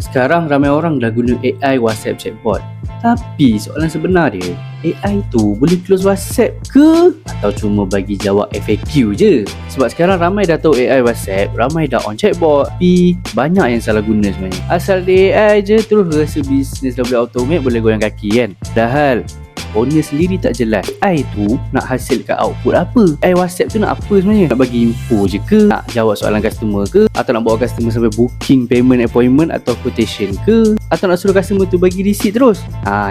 Sekarang ramai orang dah guna AI WhatsApp chatbot. Tapi soalan sebenar dia, AI tu boleh close WhatsApp ke? Atau cuma bagi jawab FAQ je? Sebab sekarang ramai dah tahu AI WhatsApp, ramai dah on chatbot. Tapi banyak yang salah guna sebenarnya. Asal dia AI je terus rasa bisnes dah boleh automate, boleh goyang kaki kan? Padahal owner sendiri tak jelas AI tu nak hasilkan output apa. AI WhatsApp tu nak apa sebenarnya? Nak bagi info je ke? Nak jawab soalan customer ke? Atau nak bawa customer sampai booking payment appointment atau quotation ke? Atau nak suruh customer tu bagi receipt terus?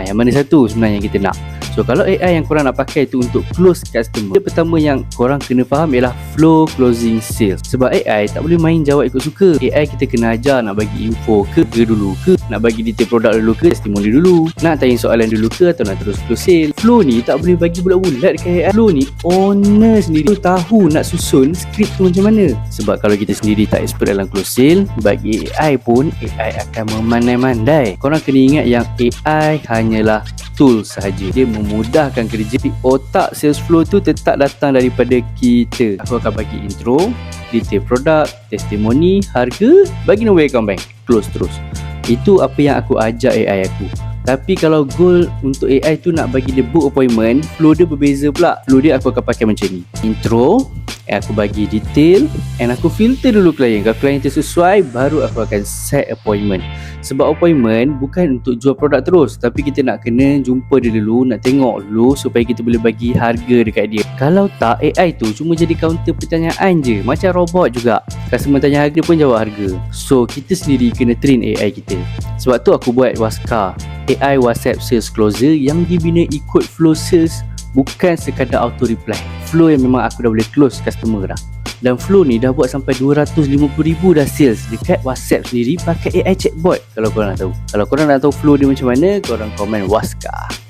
Yang mana satu sebenarnya kita nak? So kalau AI yang korang nak pakai tu untuk close customer, yang pertama yang korang kena faham ialah flow closing sales. Sebab AI tak boleh main jawab ikut suka. AI kita kena ajar nak bagi info ke dulu ke, nak bagi detail produk dulu ke, testimoni dulu, nak tanya soalan dulu ke, atau nak terus close sale. Flow ni tak boleh bagi bulat-bulat dekat AI. Flow ni owner sendiri tahu nak susun skrip tu macam mana. Sebab kalau kita sendiri tak expert dalam close sale, bagi AI pun AI akan memandai-mandai. Korang kena ingat yang AI hanyalah tool sahaja. Dia memudahkan kerja. Di otak sales flow tu tetap datang daripada kita. Aku akan bagi intro, detail produk, testimoni, harga, bagi nombor account bank, close terus. Itu apa yang aku ajar AI aku. Tapi kalau goal untuk AI tu nak bagi dia book appointment, flow dia berbeza pula. Flow dia aku akan pakai macam ni. Intro, aku bagi detail, and aku filter dulu klien. Kalau klien tu sesuai, baru aku akan set appointment. Sebab appointment bukan untuk jual produk terus, tapi kita nak kena jumpa dia dulu, nak tengok dulu supaya kita boleh bagi harga dekat dia. Kalau tak, AI tu cuma jadi counter pertanyaan je, macam robot juga. Customer tanya harga pun jawab harga. So kita sendiri kena train AI kita. Sebab tu aku buat Waska, AI WhatsApp Sales Closer yang dibina ikut flow sales, bukan sekadar auto reply. Flow yang memang aku dah boleh close customer dah. Dan flow ni dah buat sampai 250,000 dah sales dekat WhatsApp sendiri pakai AI chatbot. Kalau korang nak tahu, kalau korang nak tahu flow dia macam mana, korang komen Waska.